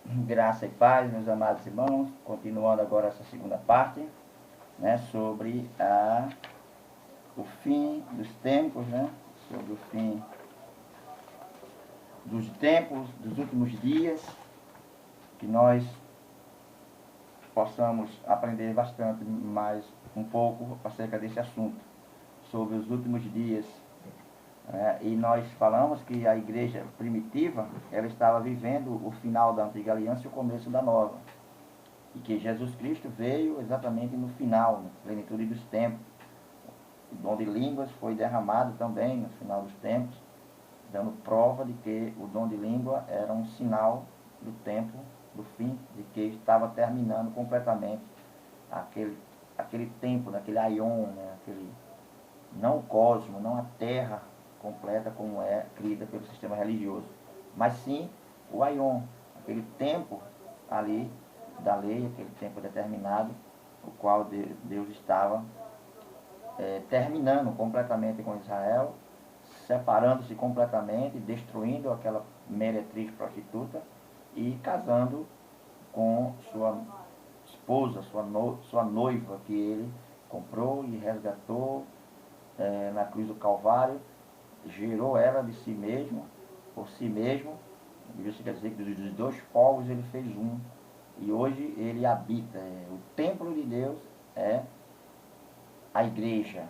Graça e paz, meus amados irmãos, continuando agora essa segunda parte, né, sobre o fim dos tempos, né, sobre o fim dos tempos, dos últimos dias, que nós possamos aprender bastante mais um pouco acerca desse assunto, sobre os últimos dias. E nós falamos que a igreja primitiva, ela estava vivendo o final da antiga aliança e o começo da nova. E que Jesus Cristo veio exatamente no final, na plenitude dos tempos. O dom de línguas foi derramado também no final dos tempos, dando prova de que o dom de língua era um sinal do tempo, do fim, de que estava terminando completamente aquele tempo, aquele aion, né? Não o cosmo, não a terra completa como é crida pelo sistema religioso, mas sim o aion, aquele tempo ali da lei, aquele tempo determinado, o qual Deus estava terminando completamente com Israel, separando-se completamente, destruindo aquela meretriz prostituta e casando com sua esposa, sua noiva, que ele comprou e resgatou na cruz do Calvário, gerou ela de si mesmo, por si mesmo. Isso quer dizer que dos dois povos ele fez um. E hoje ele habita. O templo de Deus é a igreja,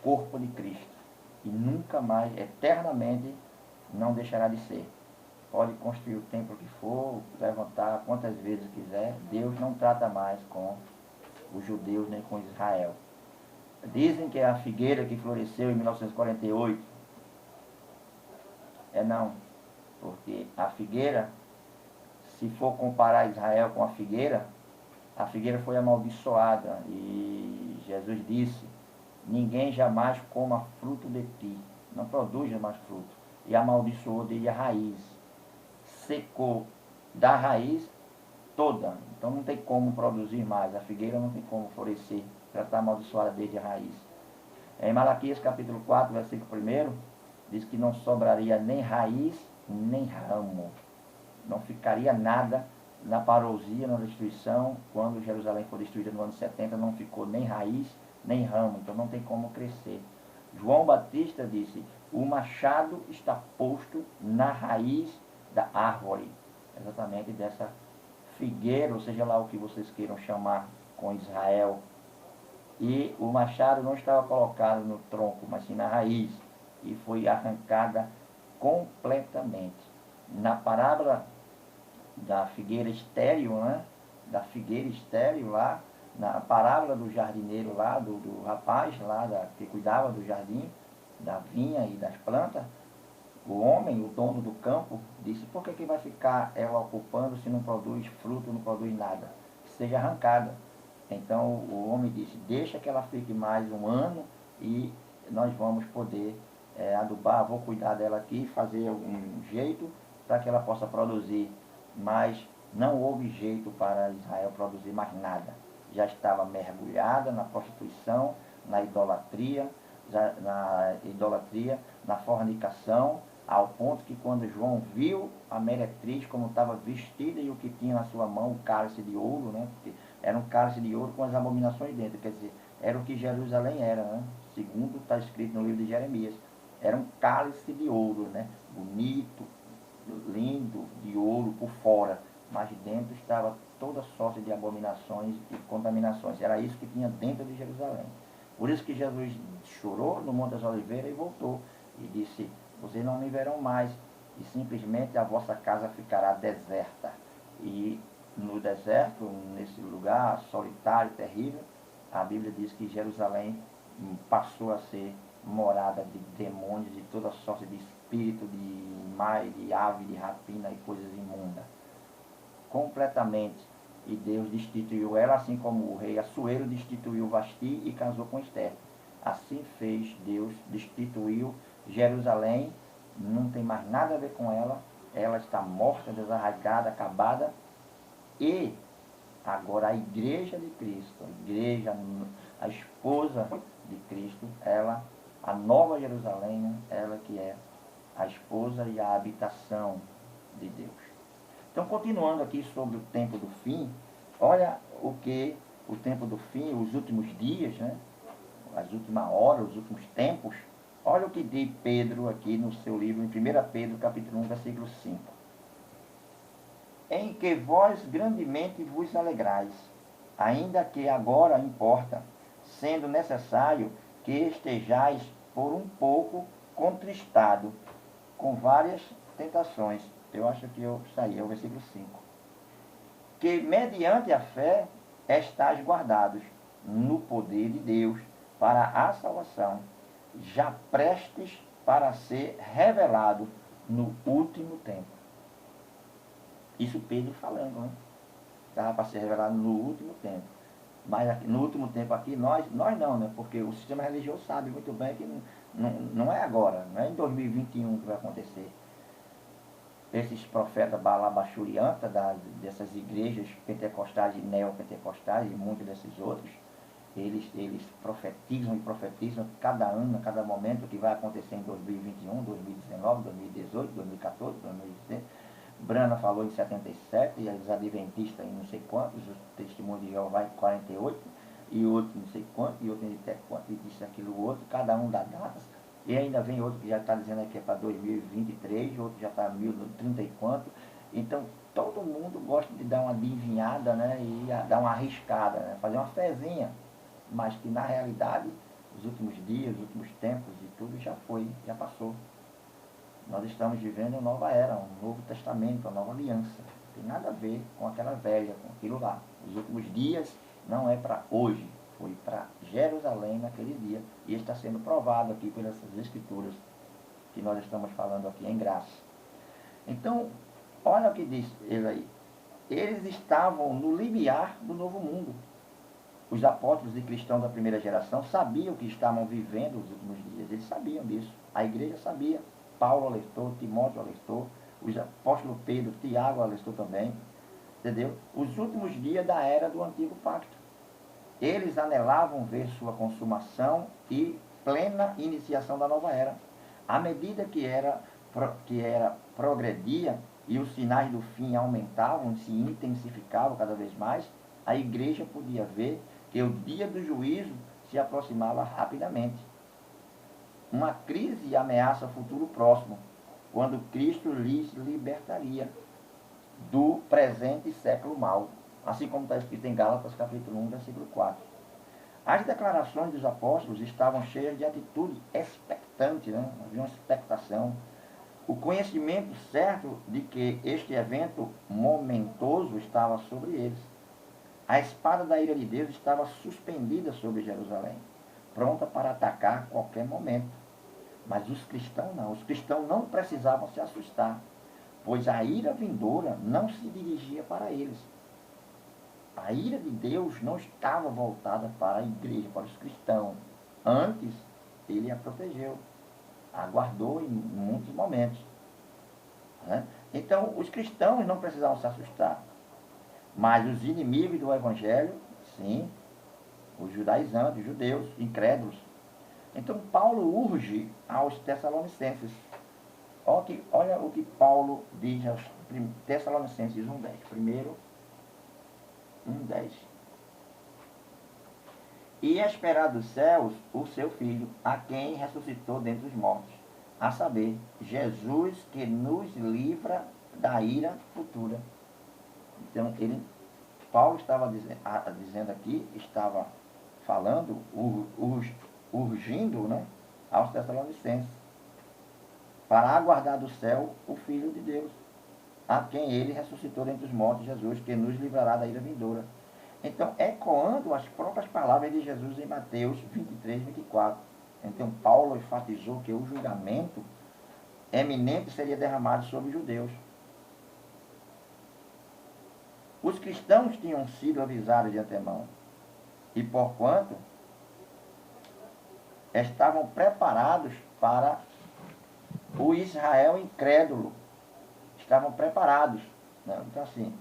o corpo de Cristo. E nunca mais, eternamente, não deixará de ser. Pode construir o templo que for, levantar quantas vezes quiser. Deus não trata mais com os judeus nem com Israel. Dizem que é a figueira que floresceu em 1948. Não, porque a figueira, se for comparar Israel com a figueira foi amaldiçoada. E Jesus disse: ninguém jamais coma fruto de ti, não produza mais fruto. E amaldiçoou dele a raiz, secou da raiz toda. Então não tem como produzir mais, a figueira não tem como florescer, ela está amaldiçoada desde a raiz. Em Malaquias capítulo 4, versículo 1, diz que não sobraria nem raiz, nem ramo. Não ficaria nada na parousia, na destruição. Quando Jerusalém foi destruída no ano 70, não ficou nem raiz, nem ramo. Então não tem como crescer. João Batista disse: o machado está posto na raiz da árvore. Exatamente dessa figueira, ou seja lá o que vocês queiram chamar com Israel. E o machado não estava colocado no tronco, mas sim na raiz. E foi arrancada completamente. Na parábola da figueira estéril, né? Da figueira estéril lá, na parábola do jardineiro lá, do rapaz lá, que cuidava do jardim, da vinha e das plantas, o homem, o dono do campo, disse: por que vai ficar ela ocupando se não produz fruto, não produz nada? Que seja arrancada. Então o homem disse: deixa que ela fique mais um ano e nós vamos poder adubar, vou cuidar dela aqui, fazer algum jeito para que ela possa produzir. Mas não houve jeito para Israel produzir mais nada. Já estava mergulhada na prostituição, na idolatria, na fornicação, ao ponto que quando João viu a meretriz como estava vestida e o que tinha na sua mão, o cálice de ouro, né? Porque era um cálice de ouro com as abominações dentro, quer dizer, era o que Jerusalém era, né? Segundo está escrito no livro de Jeremias. Era um cálice de ouro, né? Bonito, lindo, de ouro por fora, mas dentro estava toda sorte de abominações e contaminações. Era isso que tinha dentro de Jerusalém. Por isso que Jesus chorou no Monte das Oliveiras e voltou e disse: vocês não me verão mais, e simplesmente a vossa casa ficará deserta. E no deserto, nesse lugar solitário, terrível, a Bíblia diz que Jerusalém passou a ser morada de demônios, de toda sorte de espírito, de mar, de ave, de rapina e coisas imundas. Completamente. E Deus destituiu ela, assim como o rei Assuero destituiu Vasti e casou com Esther. Assim fez Deus, destituiu Jerusalém, não tem mais nada a ver com ela, ela está morta, desarraigada, acabada. E agora a igreja de Cristo, a igreja, a esposa de Cristo, ela, a nova Jerusalém, ela que é a esposa e a habitação de Deus. Então, continuando aqui sobre o tempo do fim, olha o que o tempo do fim, os últimos dias, né? As últimas horas, os últimos tempos. Olha o que diz Pedro aqui no seu livro, em 1 Pedro, capítulo 1, versículo 5. Em que vós grandemente vos alegrais, ainda que agora importa, sendo necessário que estejais por um pouco contristado, com várias tentações. Eu acho que eu saí, é o versículo 5. Que mediante a fé estáis guardados no poder de Deus para a salvação, já prestes para ser revelado no último tempo. Isso Pedro falando, né? Estava para ser revelado no último tempo. Mas aqui, no último tempo aqui, nós não, né? Porque o sistema religioso sabe muito bem que não é agora, não é em 2021 que vai acontecer. Esses profetas balabachuriantas dessas igrejas pentecostais e neopentecostais e muitos desses outros, eles profetizam e profetizam cada ano, cada momento que vai acontecer em 2021, 2019, 2018, 2014, 2016. Brana falou em 77, e os adventistas em não sei quantos, o testemunho de Jeová em 48, e outro não sei quanto, e outro em até quanto, e disse aquilo outro, cada um dá datas. E ainda vem outro que já está dizendo que é para 2023, outro já está 1030 e quanto. Então, todo mundo gosta de dar uma adivinhada, né, e dar uma arriscada, né, fazer uma fezinha, mas que na realidade, os últimos dias, os últimos tempos e tudo já foi, já passou. Nós estamos vivendo uma nova era, um novo testamento, uma nova aliança. Não tem nada a ver com aquela velha, com aquilo lá. Os últimos dias não é para hoje, foi para Jerusalém naquele dia. E está sendo provado aqui pelas escrituras que nós estamos falando aqui em graça. Então, olha o que diz ele aí. Eles estavam no limiar do novo mundo. Os apóstolos e cristãos da primeira geração sabiam que estavam vivendo os últimos dias. Eles sabiam disso. A igreja sabia. Paulo alertou, Timóteo alertou, o apóstolo Pedro, Tiago alertou também, entendeu? Os últimos dias da era do antigo pacto. Eles anelavam ver sua consumação e plena iniciação da nova era. À medida que era progredia e os sinais do fim aumentavam, se intensificavam cada vez mais, a igreja podia ver que o dia do juízo se aproximava rapidamente. Uma crise ameaça o futuro próximo, quando Cristo lhes libertaria do presente século mau, assim como está escrito em Gálatas capítulo 1, versículo 4. As declarações dos apóstolos estavam cheias de atitude expectante, né? Havia uma expectação. O conhecimento certo de que este evento momentoso estava sobre eles. A espada da ira de Deus estava suspendida sobre Jerusalém, pronta para atacar a qualquer momento. Mas os cristãos não. Os cristãos não precisavam se assustar, pois a ira vindoura não se dirigia para eles. A ira de Deus não estava voltada para a igreja, para os cristãos. Antes, ele a protegeu, a guardou em muitos momentos. Né? Então, os cristãos não precisavam se assustar. Mas os inimigos do evangelho, sim, os judaizantes, os judeus, incrédulos. Então, Paulo urge aos Tessalonicenses. Olha o que Paulo diz aos Tessalonicenses 1:10. Primeiro, 1:10. E esperar dos céus o seu Filho, a quem ressuscitou dentre os mortos, a saber, Jesus, que nos livra da ira futura. Então, Paulo estava dizendo aqui, estava falando, urgindo, né, aos Tessalonicenses, para aguardar do céu o Filho de Deus, a quem ele ressuscitou dentre os mortos, Jesus, que nos livrará da ira vindoura. Então, ecoando as próprias palavras de Jesus em Mateus 23, 24. Então, Paulo enfatizou que o julgamento eminente seria derramado sobre os judeus. Os cristãos tinham sido avisados de antemão, e porquanto estavam preparados para o Israel incrédulo. Estavam preparados. Né? Então, assim,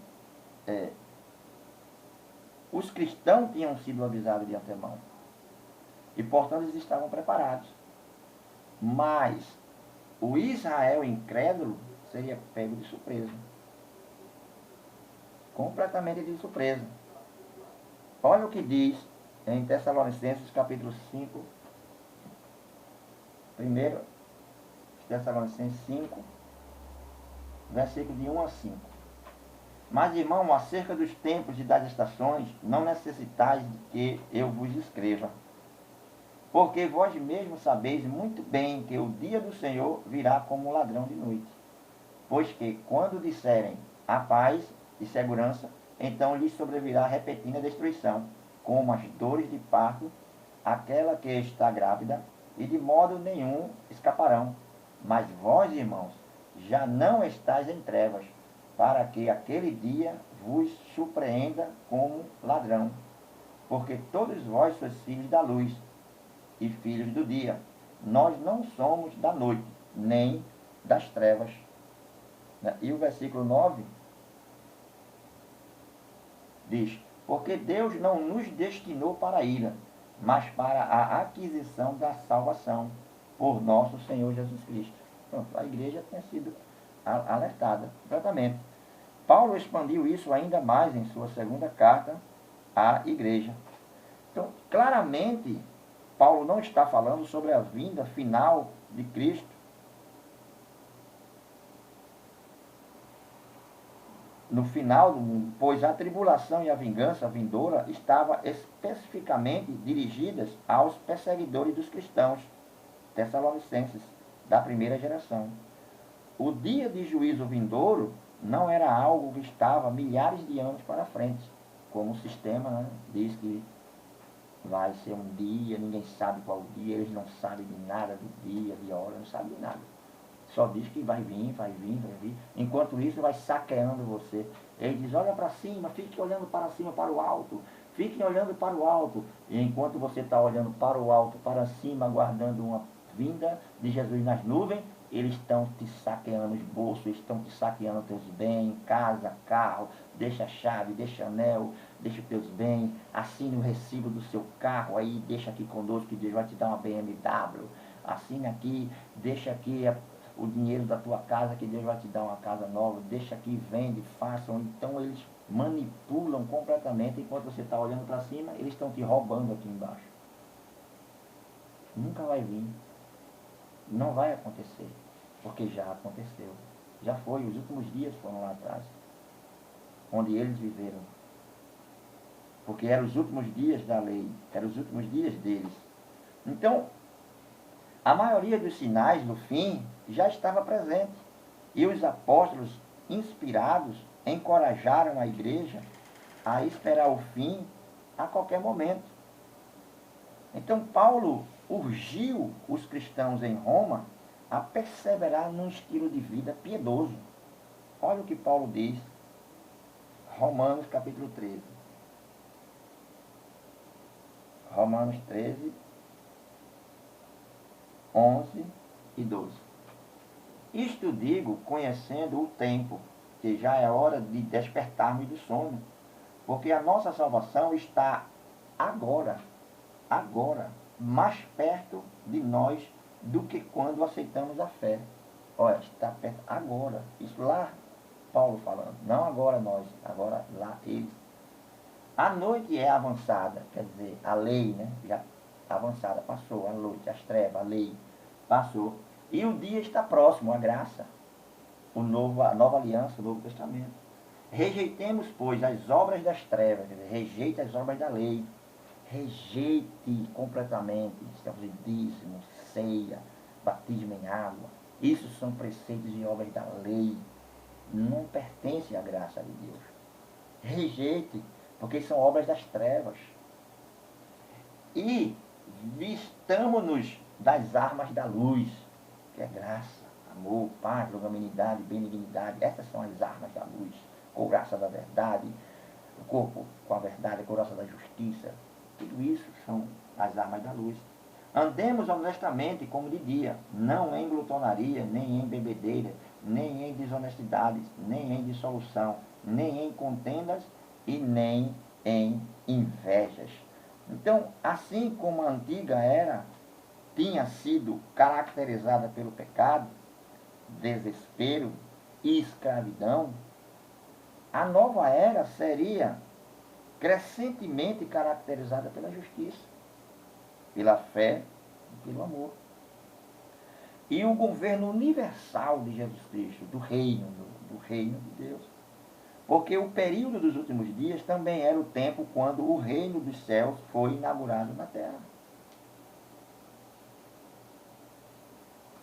os cristãos tinham sido avisados de antemão. E, portanto, eles estavam preparados. Mas o Israel incrédulo seria pego de surpresa. completamente de surpresa. Olha o que diz em Tessalonicenses capítulo 5, primeiro Tessalonicenses 5, versículo de 1 a 5. Mas, irmão, acerca dos tempos e das estações, não necessitais de que eu vos escreva. Porque vós mesmos sabeis muito bem que o dia do Senhor virá como um ladrão de noite. Pois que, quando disserem a paz e segurança, então lhes sobrevirá repentina destruição, como as dores de parto, aquela que está grávida, e de modo nenhum escaparão. Mas vós, irmãos, já não estáis em trevas, para que aquele dia vos surpreenda como ladrão. Porque todos vós sois filhos da luz e filhos do dia. Nós não somos da noite, nem das trevas. E o versículo 9 diz: porque Deus não nos destinou para a ira, mas para a aquisição da salvação por nosso Senhor Jesus Cristo. Pronto, a igreja tinha sido alertada completamente. Paulo expandiu isso ainda mais em sua segunda carta à igreja. Então, claramente, Paulo não está falando sobre a vinda final de Cristo no final do mundo, pois a tribulação e a vingança vindoura estavam especificamente dirigidas aos perseguidores dos cristãos tessalonicenses da primeira geração. O dia de juízo vindouro não era algo que estava milhares de anos para frente, como o sistema, né, diz que vai ser um dia, ninguém sabe qual dia, eles não sabem de nada do dia, de hora, não sabem de nada. Só diz que vai vir, vai vir, vai vir. Enquanto isso, vai saqueando você. Ele diz, olha para cima, fique olhando para cima, para o alto. Fiquem olhando para o alto. E enquanto você está olhando para o alto, para cima, aguardando uma vinda de Jesus nas nuvens, eles estão te saqueando os bolsos, eles estão te saqueando teus bens, casa, carro, deixa a chave, deixa anel, deixa os teus bens, assine o recibo do seu carro, aí deixa aqui conosco que Deus vai te dar uma BMW. Assine aqui, deixa aqui o dinheiro da tua casa, que Deus vai te dar uma casa nova, deixa aqui, vende, façam. Então eles manipulam completamente, enquanto você está olhando para cima, eles estão te roubando aqui embaixo. Nunca vai vir. Não vai acontecer, porque já aconteceu. Já foi, os últimos dias foram lá atrás, onde eles viveram. Porque eram os últimos dias da lei, eram os últimos dias deles. Então, a maioria dos sinais do fim já estava presente. E os apóstolos, inspirados, encorajaram a igreja a esperar o fim a qualquer momento. Então, Paulo urgiu os cristãos em Roma a perseverar num estilo de vida piedoso. Olha o que Paulo diz, Romanos capítulo 13. Romanos 13, 11 e 12. Isto digo, conhecendo o tempo, que já é hora de despertarmos do sono, porque a nossa salvação está agora, mais perto de nós do que quando aceitamos a fé. Olha, está perto agora. Isso lá, Paulo falando. Não agora nós, agora lá eles. A noite é avançada, quer dizer, a lei, né? Já avançada, passou a noite, as trevas, a lei, passou. E o dia está próximo, a graça, a nova aliança, o Novo Testamento. Rejeitemos, pois, as obras das trevas, quer dizer, rejeite as obras da lei. Rejeite completamente, dízimo, ceia, batismo em água. Isso são preceitos e obras da lei. Não pertence à graça de Deus. Rejeite, porque são obras das trevas. E vistamo-nos das armas da luz, que é graça, amor, paz, longanimidade, benignidade. Essas são as armas da luz. Couraça da verdade, o corpo com a verdade, a couraça da justiça. Tudo isso são as armas da luz. Andemos honestamente como de dia, não em glutonaria, nem em bebedeira, nem em desonestidades, nem em dissolução, nem em contendas e nem em invejas. Então, assim como a antiga era tinha sido caracterizada pelo pecado, desespero e escravidão, a nova era seria crescentemente caracterizada pela justiça, pela fé e pelo amor. E o governo universal de Jesus Cristo, do reino de Deus. Porque o período dos últimos dias também era o tempo quando o reino dos céus foi inaugurado na terra.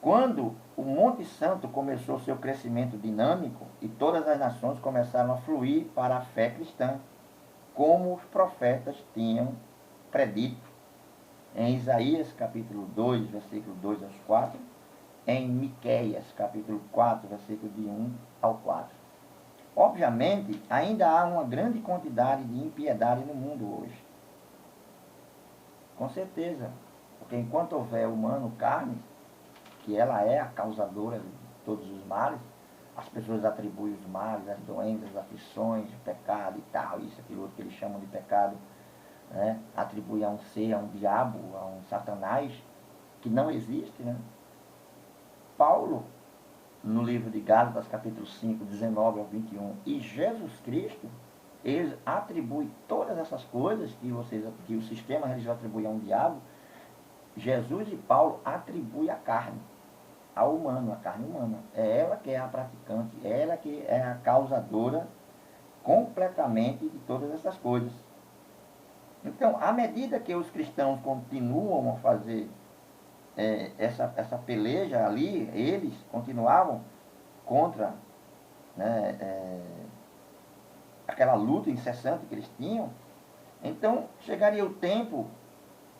Quando o Monte Santo começou seu crescimento dinâmico e todas as nações começaram a fluir para a fé cristã, como os profetas tinham predito em Isaías capítulo 2, versículo 2 aos 4, em Miqueias capítulo 4, versículo de 1 ao 4. Obviamente, ainda há uma grande quantidade de impiedade no mundo hoje. Com certeza, porque enquanto houver humano, carne, que ela é a causadora de todos os males, as pessoas atribuem os males, as doenças, as aflições, o pecado e tal, isso, aquilo outro que eles chamam de pecado, né? Atribui a um ser, a um diabo, a um satanás, que não existe, né? Paulo, no livro de Gálatas, capítulo 5, 19 ao 21, e Jesus Cristo, eles atribuem todas essas coisas que o sistema religioso atribui a um diabo. Jesus e Paulo atribuem a carne, ao humano, a carne humana. É ela que é a praticante, é ela que é a causadora completamente de todas essas coisas. Então, à medida que os cristãos continuam a fazer essa peleja ali, eles continuavam contra, né, aquela luta incessante que eles tinham. Então, chegaria o tempo,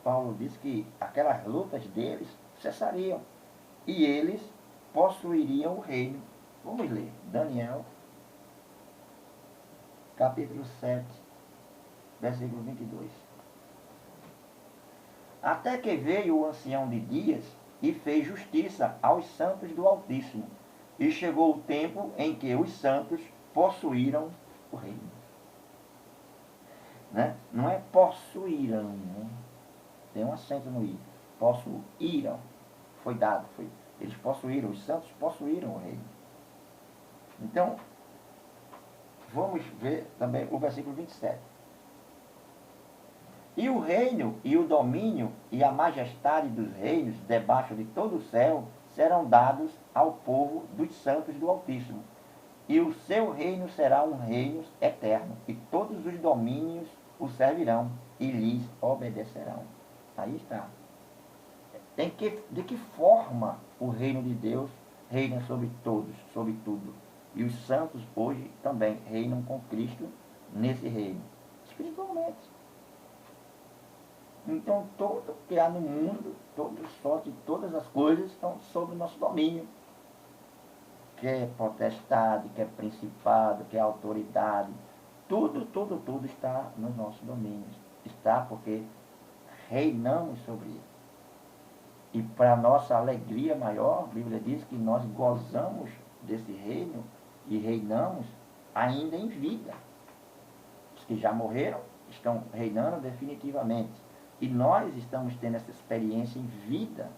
Paulo diz que aquelas lutas deles cessariam e eles possuiriam o reino. Vamos ler Daniel, capítulo 7, versículo 22. Até que veio o ancião de dias e fez justiça aos santos do Altíssimo, e chegou o tempo em que os santos possuíram o reino. Né? Não é possuíram, né? Tem um acento no i. Possuíram. Foi dado. Eles possuíram, os santos possuíram o reino. Então, vamos ver também o versículo 27. E o reino, e o domínio, e a majestade dos reinos, debaixo de todo o céu, serão dados ao povo dos santos do Altíssimo. E o seu reino será um reino eterno, e todos os domínios o servirão, e lhes obedecerão. Aí está. De que forma o reino de Deus reina sobre todos, sobre tudo. E os santos hoje também reinam com Cristo nesse reino, espiritualmente. Então, tudo que há no mundo, toda sorte, todas as coisas estão sob o nosso domínio. Quer potestade, quer principado, quer autoridade, tudo está nos nossos domínios. Está porque reinamos sobre ele. E para nossa alegria maior, a Bíblia diz que nós gozamos desse reino e reinamos ainda em vida. Os que já morreram estão reinando definitivamente. E nós estamos tendo essa experiência em vida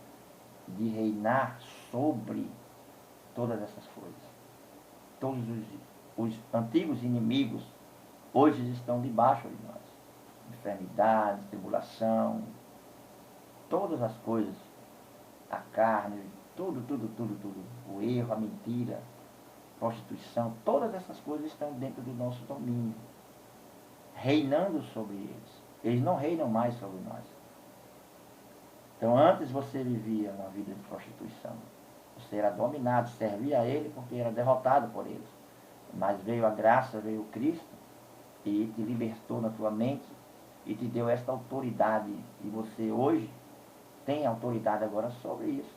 de reinar sobre todas essas coisas. Todos os antigos inimigos hoje estão debaixo de nós. Enfermidade, tribulação, todas as coisas, a carne, tudo. O erro, a mentira, a prostituição, todas essas coisas estão dentro do nosso domínio, reinando sobre eles. Eles não reinam mais sobre nós. Então, antes você vivia uma vida de prostituição. Você era dominado, servia a ele porque era derrotado por eles. Mas veio a graça, veio o Cristo e te libertou na tua mente e te deu esta autoridade. E você hoje tem autoridade agora sobre isso.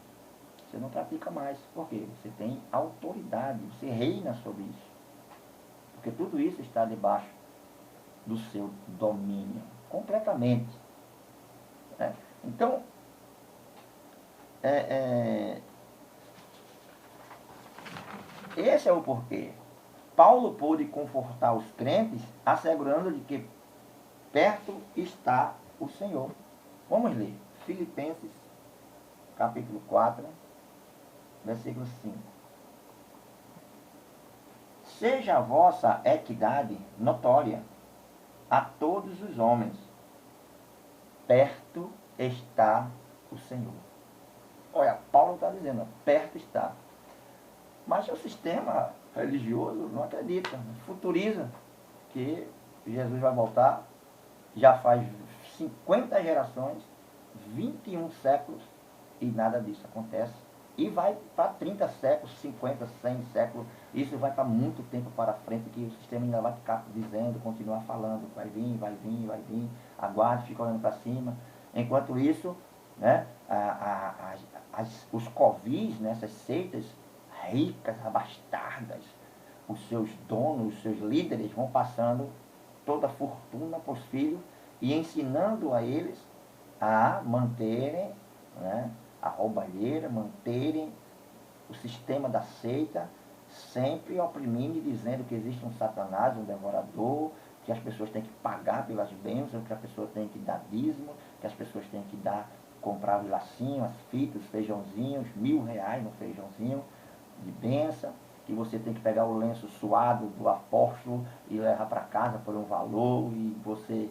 Você não pratica mais. Por quê? Você tem autoridade, você reina sobre isso. Porque tudo isso está debaixo do seu domínio, completamente. Né? Então, esse é o porquê. Paulo pôde confortar os crentes, assegurando de que perto está o Senhor. Vamos ler. Filipenses, capítulo 4, versículo 5. seja a vossa equidade notória a todos os homens. Perto está o Senhor. Olha, Paulo está dizendo, perto está. Mas o sistema religioso não acredita, futuriza que Jesus vai voltar. Já faz 50 gerações, 21 séculos, e nada disso acontece. E vai para 30 séculos, 50, 100 séculos. Isso vai para muito tempo para frente, que o sistema ainda vai ficar dizendo, continuar falando. Vai vir, vai vir, vai vir. Aguarde, fica olhando para cima. Enquanto isso, né, os covis, né, essas seitas ricas, abastardas, os seus donos, os seus líderes vão passando toda a fortuna para os filhos e ensinando a eles a manterem, né, a roubalheira, manterem o sistema da seita, sempre oprimindo e dizendo que existe um satanás, um devorador, que as pessoas têm que pagar pelas bênçãos, que as pessoas têm que dar dízimo, que as pessoas têm que comprar os lacinhos, as fitas, os feijãozinhos, R$ 1.000 no feijãozinho de bênção, que você tem que pegar o lenço suado do apóstolo e levar para casa por um valor, e você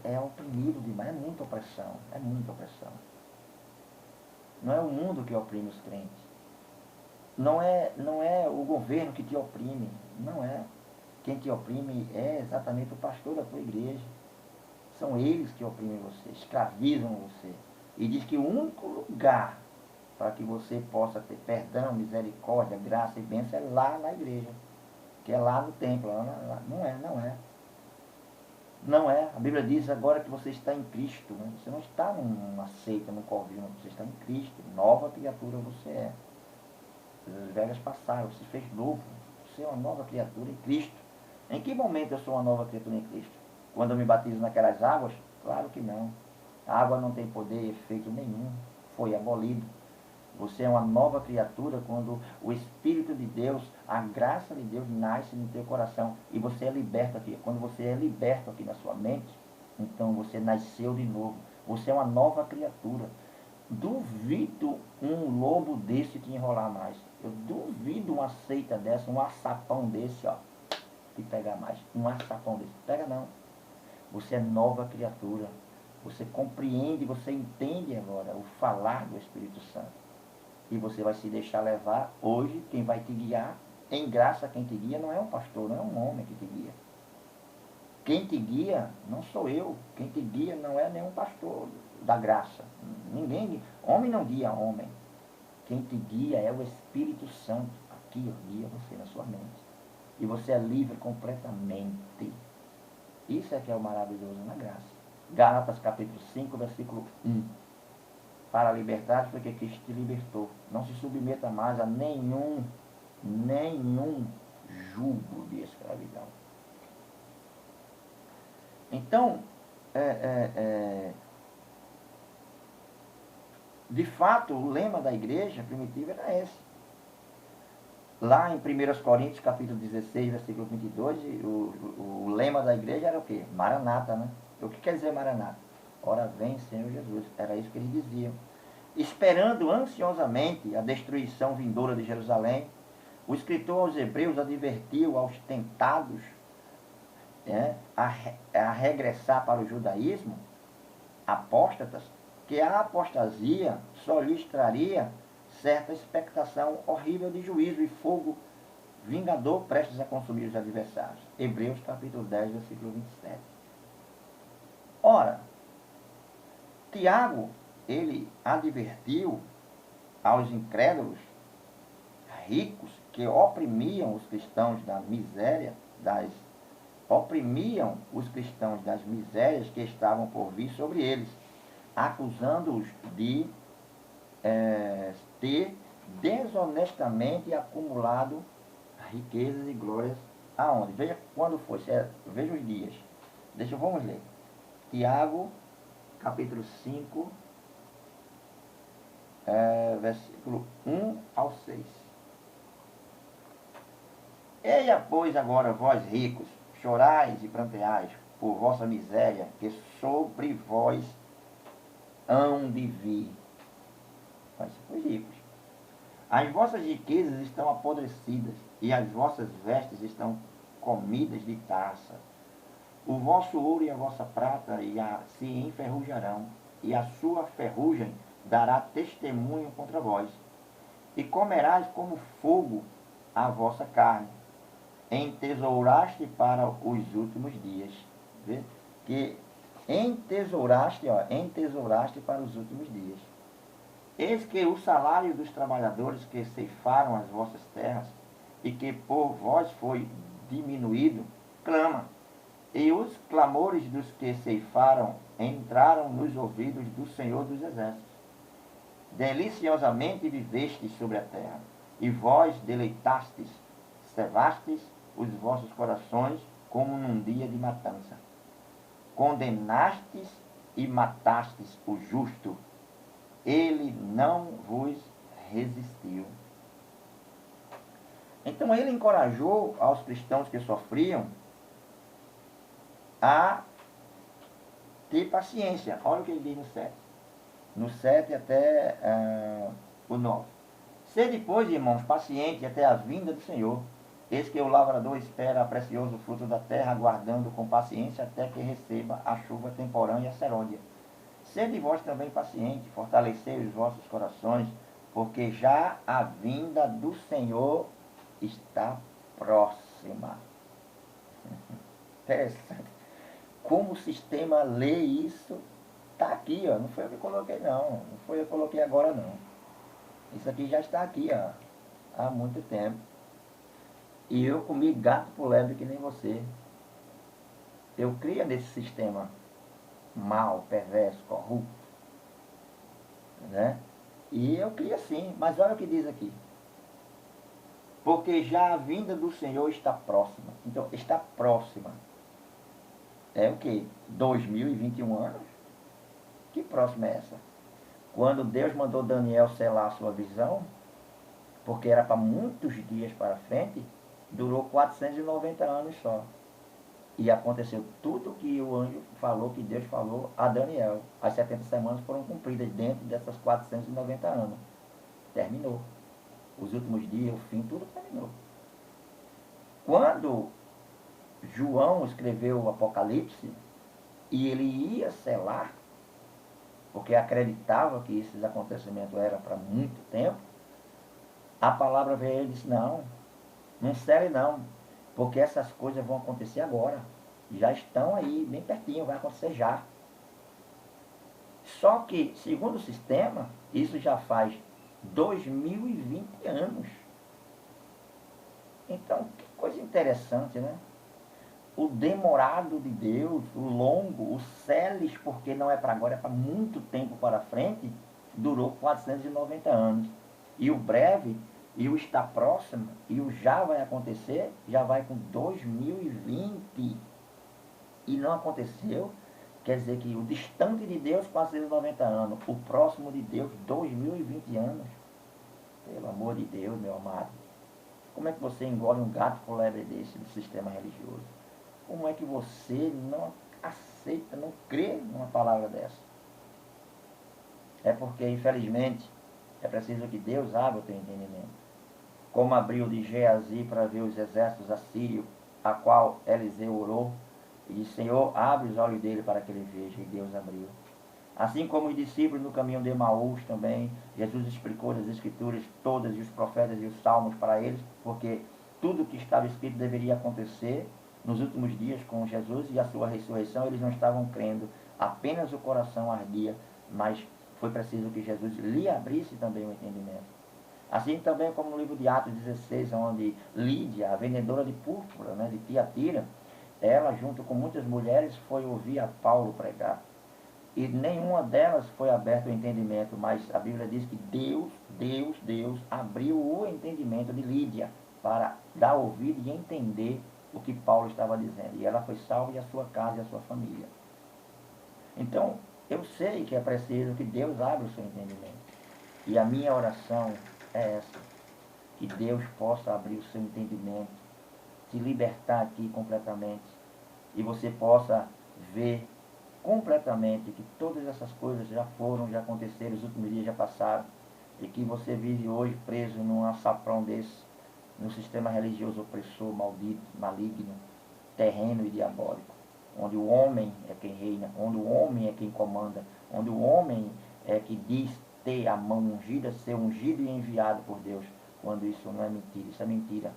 é oprimido demais, é muita opressão, é muita opressão. Não é o mundo que oprime os crentes. Não é o governo que te oprime. Não é. Quem te oprime é exatamente o pastor da tua igreja. São eles que oprimem você, escravizam você. E diz que o único lugar para que você possa ter perdão, misericórdia, graça e bênção é lá na igreja. Que é lá no templo. Não é. Não é. A Bíblia diz agora que você está em Cristo. Né? Você não está numa seita, num covil, você está em Cristo. Nova criatura você é. As velhas passaram, você fez novo. Você é uma nova criatura em Cristo. Em que momento eu sou uma nova criatura em Cristo? Quando eu me batizo naquelas águas? Claro que não. A água não tem poder e efeito nenhum. Foi abolido. Você é uma nova criatura quando o Espírito de Deus, a graça de Deus nasce no teu coração e você é liberto aqui. Quando você é liberto aqui na sua mente, então você nasceu de novo. Você é uma nova criatura. Duvido um lobo desse te enrolar mais. Eu duvido uma seita dessa, um açapão desse, ó, te pegar mais. Um açapão desse. Pega não. Você é nova criatura. Você compreende, você entende agora o falar do Espírito Santo. E você vai se deixar levar. Hoje, quem vai te guiar, em graça quem te guia não é um pastor, não é um homem que te guia. Quem te guia não sou eu. Quem te guia não é nenhum pastor da graça. Ninguém, homem não guia homem. Quem te guia é o Espírito Santo. Aqui, ó, guia você na sua mente. E você é livre completamente. Isso é que é o maravilhoso na graça. Gálatas capítulo 5, versículo 1. Para a liberdade foi que Cristo te libertou. Não se submeta mais a nenhum jugo de escravidão. Então, de fato, o lema da igreja primitiva era esse. Lá em 1 Coríntios, capítulo 16, versículo 22, o lema da igreja era o quê? Maranata, né? O que quer dizer Maranata? Ora vem, Senhor Jesus. Era isso que eles diziam. Esperando ansiosamente a destruição vindoura de Jerusalém, o escritor aos Hebreus advertiu aos tentados a regressar para o judaísmo, apóstatas, que a apostasia só lhes traria certa expectação horrível de juízo e fogo vingador prestes a consumir os adversários. Hebreus capítulo 10, versículo 27. Ora, Tiago, ele advertiu aos incrédulos ricos que oprimiam os cristãos da miséria, oprimiam os cristãos das misérias que estavam por vir sobre eles, acusando-os de ter desonestamente acumulado riquezas e glórias aonde? Veja quando foi, veja os dias. Vamos ler. Tiago, capítulo 5, versículo 1 ao 6. Eia, pois, agora, vós ricos, chorais e pranteais por vossa miséria, que sobre vós hão de vir. Mas os ricos. As vossas riquezas estão apodrecidas, e as vossas vestes estão comidas de taça. O vosso ouro e a vossa prata se enferrujarão, e a sua ferrugem dará testemunho contra vós. E comerás como fogo a vossa carne, entesouraste para os últimos dias. Vê? Que entesouraste para os últimos dias. Eis que o salário dos trabalhadores que ceifaram as vossas terras, e que por vós foi diminuído, clama. E os clamores dos que ceifaram entraram nos ouvidos do Senhor dos Exércitos. Deliciosamente vivestes sobre a terra, e vós deleitastes, cevastes os vossos corações como num dia de matança. Condenastes e matastes o justo, ele não vos resistiu. Então ele encorajou aos cristãos que sofriam a ter paciência. Olha o que ele diz no 7. No 7 até o 9. Sede, pois, irmãos, pacientes até a vinda do Senhor. Eis que o lavrador espera a precioso fruto da terra, aguardando com paciência até que receba a chuva temporânea e a serôdia. Sede vós também pacientes, fortalecei os vossos corações, porque já a vinda do Senhor está próxima. Interessante. Como o sistema lê isso, está aqui, ó. Não foi eu que coloquei, não. Não foi eu que coloquei agora, não. Isso aqui já está aqui, ó, há muito tempo. E eu comi gato por lebre que nem você. Eu cria nesse sistema mal, perverso, corrupto, né? E eu cria sim, mas olha o que diz aqui. Porque já a vinda do Senhor está próxima. Então, está próxima. É o que? 2021 anos? Que próxima é essa? Quando Deus mandou Daniel selar a sua visão, porque era para muitos dias para frente, durou 490 anos só. E aconteceu tudo que o anjo falou, que Deus falou a Daniel. As 70 semanas foram cumpridas dentro dessas 490 anos. Terminou. Os últimos dias, o fim, tudo terminou. Quando João escreveu o Apocalipse, e ele ia selar, porque acreditava que esses acontecimentos eram para muito tempo, a palavra veio e disse, não sele não, porque essas coisas vão acontecer agora. Já estão aí, bem pertinho, vai acontecer já. Só que, segundo o sistema, isso já faz 2020 anos. Então, que coisa interessante, né? O demorado de Deus, o longo, o celes, porque não é para agora, é para muito tempo para frente, durou 490 anos. E o breve, e o está próximo, e o já vai acontecer, já vai com 2020. E não aconteceu, quer dizer que o distante de Deus, 490 anos, o próximo de Deus, 2020 anos. Pelo amor de Deus, meu amado. Como é que você engole um gato por lebre desse do sistema religioso? Como é que você não aceita, não crê numa palavra dessa? É porque, infelizmente, é preciso que Deus abra o teu entendimento. Como abriu de Geazi para ver os exércitos assírios, a qual Eliseu orou, e disse, Senhor, abre os olhos dele para que ele veja, e Deus abriu. Assim como os discípulos no caminho de Emaús também, Jesus explicou das Escrituras todas, e os profetas e os salmos para eles, porque tudo que estava escrito deveria acontecer nos últimos dias com Jesus e a sua ressurreição. Eles não estavam crendo, apenas o coração ardia, mas foi preciso que Jesus lhe abrisse também o entendimento. Assim também como no livro de Atos 16, onde Lídia, a vendedora de púrpura, né, de Tiatira, ela, junto com muitas mulheres, foi ouvir a Paulo pregar. E nenhuma delas foi aberto o entendimento, mas a Bíblia diz que Deus abriu o entendimento de Lídia para dar ouvido e entender o que Paulo estava dizendo. E ela foi salva, e a sua casa e a sua família. Então, eu sei que é preciso que Deus abra o seu entendimento. E a minha oração é essa, que Deus possa abrir o seu entendimento, te libertar aqui completamente, e você possa ver completamente que todas essas coisas já foram, já aconteceram, os últimos dias já passaram, e que você vive hoje preso num açapão desse, no sistema religioso opressor, maldito, maligno, terreno e diabólico, onde o homem é quem reina, onde o homem é quem comanda, onde o homem é que diz ter a mão ungida, ser ungido e enviado por Deus, quando isso não é mentira, isso é mentira.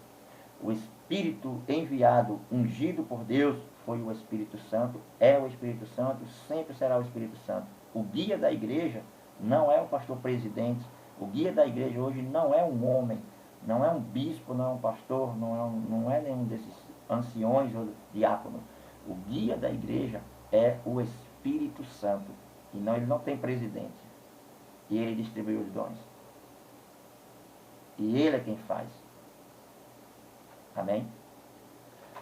O Espírito enviado, ungido por Deus, foi o Espírito Santo, é o Espírito Santo, sempre será o Espírito Santo. O guia da igreja não é o pastor presidente, o guia da igreja hoje não é um homem, não é um bispo, não é um pastor, não é nenhum desses anciões ou diáconos. O guia da igreja é o Espírito Santo. E não, ele não tem presidente. E ele distribui os dons. E ele é quem faz. Amém?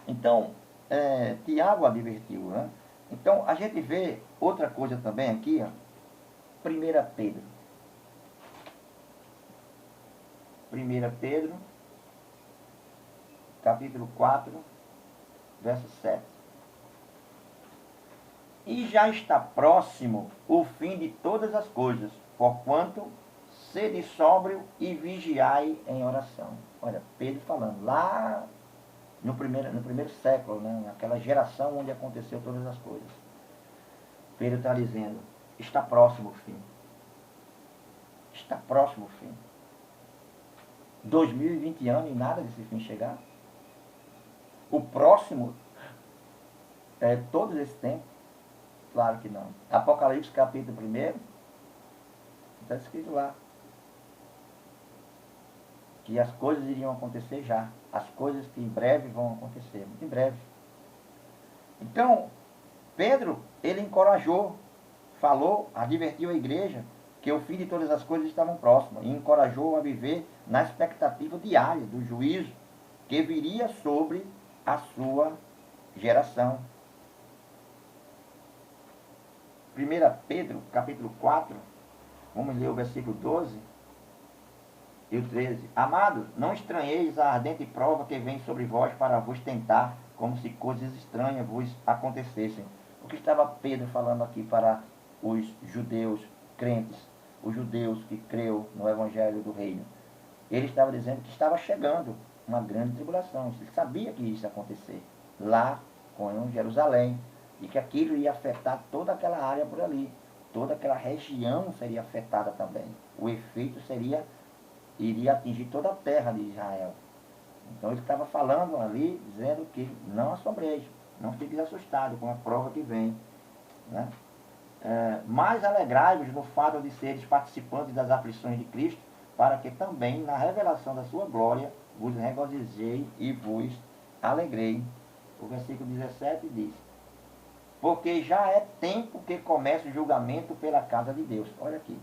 Então, Tiago advertiu, né? Então, a gente vê outra coisa também aqui, ó. 1 Pedro. 1 Pedro, capítulo 4, verso 7. E já está próximo o fim de todas as coisas, porquanto sede sóbrio e vigiai em oração. Olha, Pedro falando, lá no primeiro século, né, naquela geração onde aconteceu todas as coisas. Pedro está dizendo, está próximo o fim. Está próximo o fim. 2020 anos e nada desse fim chegar. O próximo é todo esse tempo? Claro que não. Apocalipse capítulo 1, está escrito lá que as coisas iriam acontecer já. As coisas que em breve vão acontecer, muito em breve. Então, Pedro, ele encorajou, falou, advertiu a igreja que o fim de todas as coisas estavam próximas e encorajou a viver na expectativa diária do juízo que viria sobre a sua geração. 1 Pedro, capítulo 4, vamos ler o versículo 12 e o 13. Amados, não estranheis a ardente prova que vem sobre vós para vos tentar, como se coisas estranhas vos acontecessem. O que estava Pedro falando aqui para os judeus crentes, os judeus que creu no Evangelho do Reino? Ele estava dizendo que estava chegando uma grande tribulação. Ele sabia que isso ia acontecer lá com Jerusalém e que aquilo ia afetar toda aquela área por ali. Toda aquela região seria afetada também. O efeito iria atingir toda a terra de Israel. Então ele estava falando ali, dizendo que não assombreje, não fique assustado com a prova que vem, né? Mas alegrai-vos no fato de seres participantes das aflições de Cristo, para que também na revelação da sua glória vos regozijei e vos alegrei. O versículo 17 diz, porque já é tempo que começa o julgamento pela casa de Deus. Olha aqui.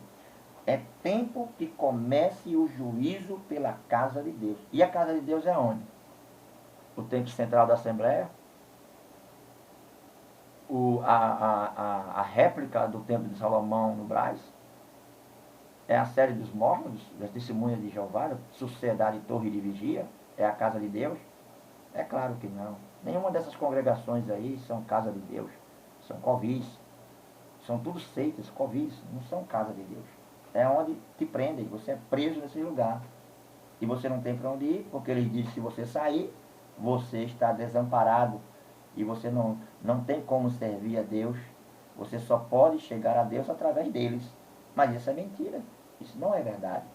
É tempo que comece o juízo pela casa de Deus. E a casa de Deus é onde? O templo central da Assembleia? A réplica do templo de Salomão no Brás? É a série dos mormons, das testemunhas de Jeová, da Sociedade Torre de Vigia? É a casa de Deus? É claro que não. Nenhuma dessas congregações aí são casa de Deus. São covis. São tudo seitas, covis. Não são casa de Deus. É onde te prendem. Você é preso nesse lugar. E você não tem para onde ir, porque eles dizem que se você sair, você está desamparado. E você não tem como servir a Deus. Você só pode chegar a Deus através deles. Mas isso é mentira. Isso não é verdade.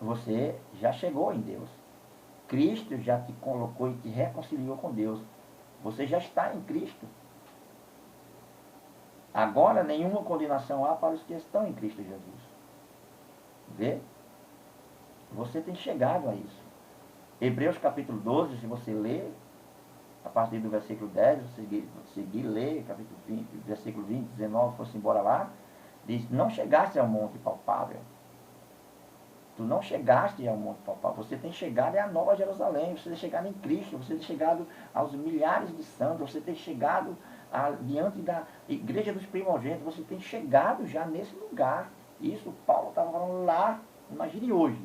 Você já chegou em Deus. Cristo já te colocou e te reconciliou com Deus. Você já está em Cristo. Agora, nenhuma condenação há para os que estão em Cristo Jesus. Vê? Você tem chegado a isso. Hebreus capítulo 12, se você ler, a partir do versículo 10, você seguir ler, capítulo 20, versículo 20, 19, fosse embora lá, diz, não chegaste ao monte palpável. Tu não chegaste ao monte palpável. Você tem chegado à Nova Jerusalém, você tem chegado em Cristo, você tem chegado aos milhares de santos, você tem chegado diante da igreja dos primogênitos, você tem chegado já nesse lugar. Isso Paulo estava falando lá, imagine hoje.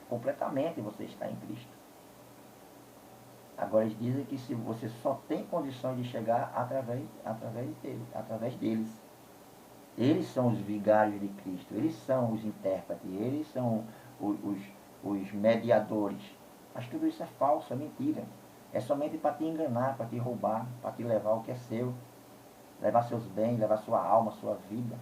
Completamente você está em Cristo. Agora eles dizem que se você só tem condições de chegar através deles. Eles são os vigários de Cristo, eles são os intérpretes, eles são os mediadores. Mas tudo isso é falso, é mentira. É somente para te enganar, para te roubar, para te levar o que é seu. Levar seus bens, levar sua alma, sua vida.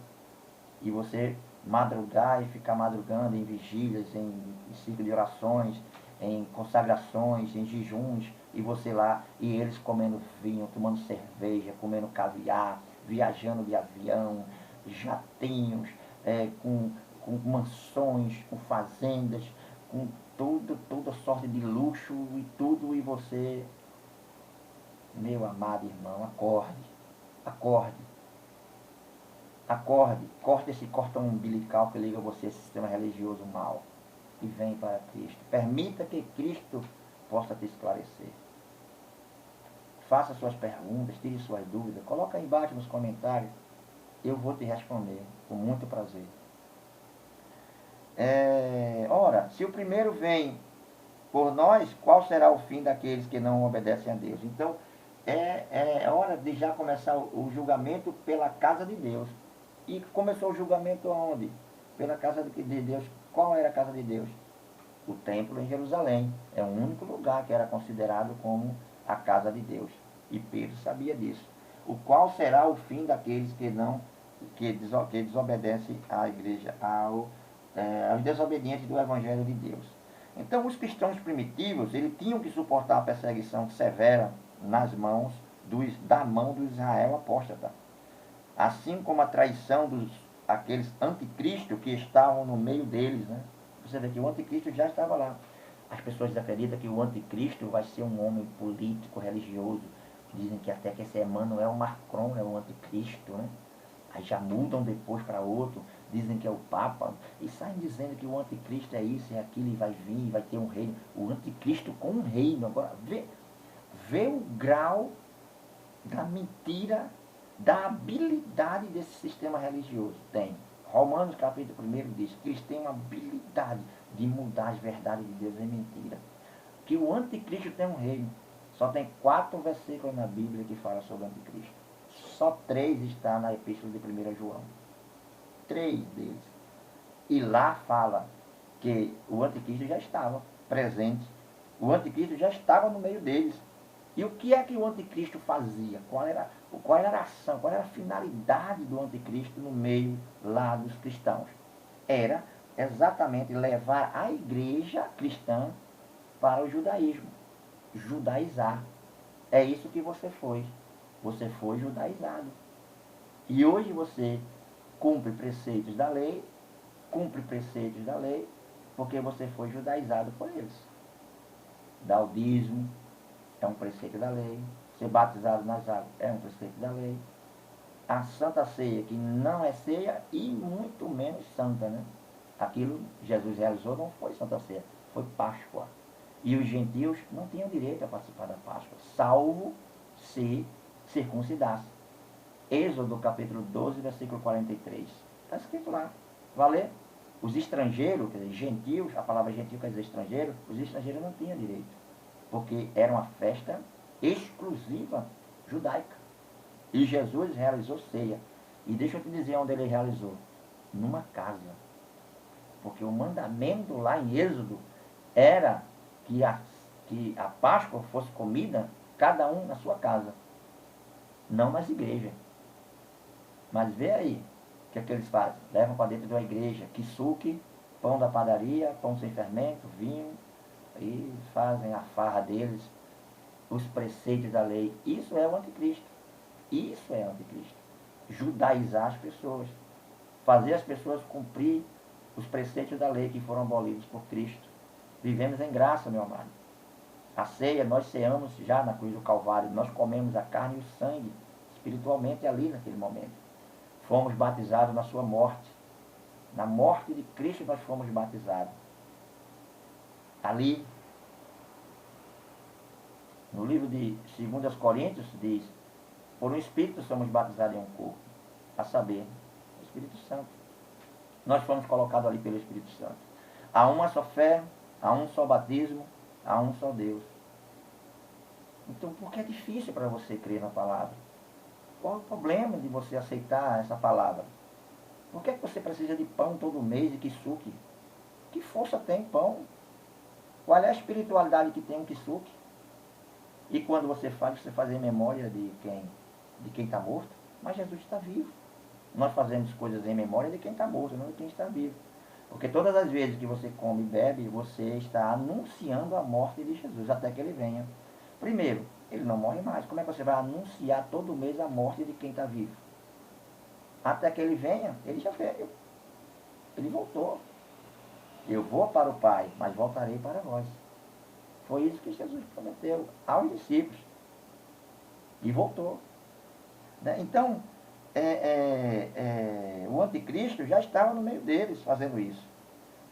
E você madrugar e ficar madrugando em vigílias, em ciclo de orações, em consagrações, em jejuns, e você lá, e eles comendo vinho, tomando cerveja, comendo caviar, viajando de avião, jatinhos, com mansões, com fazendas, com toda sorte de luxo e tudo, e você, meu amado irmão, acorde, acorde. Acorde, corte esse cordão umbilical que liga você a esse sistema religioso mau e vem para Cristo. Permita que Cristo possa te esclarecer. Faça suas perguntas, tire suas dúvidas, coloca aí embaixo nos comentários. Eu vou te responder com muito prazer. Ora, se o primeiro vem por nós, qual será o fim daqueles que não obedecem a Deus? Então, é hora de já começar o julgamento pela casa de Deus. E começou o julgamento aonde? Pela casa de Deus. Qual era a casa de Deus? O templo em Jerusalém. É o único lugar que era considerado como a casa de Deus. E Pedro sabia disso. O qual será o fim daqueles que desobedecem à igreja, aos desobedientes do Evangelho de Deus. Então, os cristãos primitivos, eles tinham que suportar a perseguição severa da mão do Israel apóstata. Assim como a traição aqueles anticristos que estavam no meio deles, né? Você vê que o anticristo já estava lá. As pessoas acreditam que o anticristo vai ser um homem político, religioso. Dizem que até que esse Emmanuel Macron é o anticristo, né? Aí já mudam depois para outro, dizem que é o Papa, e saem dizendo que o anticristo é isso, é aquilo, e vai vir, vai ter um reino. O anticristo com um reino. Agora, vê o grau da mentira, da habilidade desse sistema religioso. Tem. Romanos capítulo 1 diz que eles têm uma habilidade de mudar as verdades de Deus em mentira. Que o anticristo tem um reino. Só tem 4 versículos na Bíblia que falam sobre o anticristo. Só 3 está na epístola de 1 João. 3 deles. E lá fala que o anticristo já estava presente. O anticristo já estava no meio deles. E o que é que o anticristo fazia? Qual era a ação, qual era a finalidade do anticristo no meio lá dos cristãos? Era exatamente levar a igreja cristã para o judaísmo. Judaizar. É isso que você foi. Você foi judaizado. E hoje você cumpre preceitos da lei, porque você foi judaizado por eles. Dar o dízimo é um preceito da lei. Ser batizado nas águas é um preceito da lei. A Santa Ceia, que não é ceia e muito menos santa, né? Aquilo Jesus realizou não foi Santa Ceia, foi Páscoa. E os gentios não tinham direito a participar da Páscoa, salvo se circuncidasse. Êxodo capítulo 12, versículo 43. Está escrito lá. Valeu? Os estrangeiros, quer dizer, gentios, a palavra gentil quer dizer estrangeiro, os estrangeiros não tinham direito, porque era uma festa exclusiva judaica. E Jesus realizou ceia. E deixa eu te dizer onde ele realizou. Numa casa. Porque o mandamento lá em Êxodo era que a Páscoa fosse comida, cada um na sua casa. Não nas igrejas. Mas vê aí o que é que eles fazem. Levam para dentro de uma igreja, kisuke, pão da padaria, pão sem fermento, vinho, e fazem a farra deles, os preceitos da lei. Isso é o anticristo. Isso é o anticristo. Judaizar as pessoas. Fazer as pessoas cumprir os preceitos da lei que foram abolidos por Cristo. Vivemos em graça, meu amado. A ceia, nós ceamos já na cruz do Calvário. Nós comemos a carne e o sangue, espiritualmente ali naquele momento. Fomos batizados na sua morte. Na morte de Cristo nós fomos batizados. Ali, no livro de 2 Coríntios, diz: por um Espírito somos batizados em um corpo. A saber, o Espírito Santo. Nós fomos colocados ali pelo Espírito Santo. Há uma só fé, há um só batismo, há um só Deus. Então, por que é difícil para você crer na palavra? Qual é o problema de você aceitar essa palavra? Por que é que você precisa de pão todo mês e que suque? Que força tem pão? Qual é a espiritualidade que tem um kisuke? E quando você faz em memória de quem está morto. Mas Jesus está vivo. Nós fazemos coisas em memória de quem está morto, não de quem está vivo. Porque todas as vezes que você come e bebe, você está anunciando a morte de Jesus, até que ele venha. Primeiro, ele não morre mais. Como é que você vai anunciar todo mês a morte de quem está vivo? Até que ele venha, ele já veio. Ele voltou. Eu vou para o Pai, mas voltarei para vós. Foi isso que Jesus prometeu aos discípulos. E voltou. Né? Então, o anticristo já estava no meio deles fazendo isso.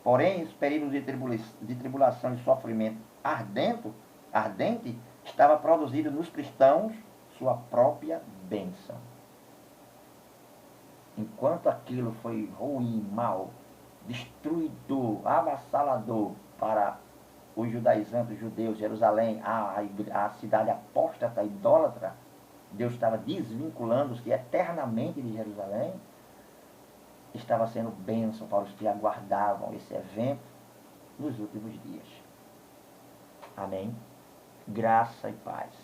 Porém, os períodos de tribulação e sofrimento ardente estava produzindo nos cristãos sua própria bênção. Enquanto aquilo foi ruim, mal, destruidor, avassalador para os judaizantes, os judeus, Jerusalém, a cidade apóstata, idólatra, Deus estava desvinculando-se eternamente de Jerusalém, estava sendo bênção para os que aguardavam esse evento nos últimos dias. Amém? Graça e paz.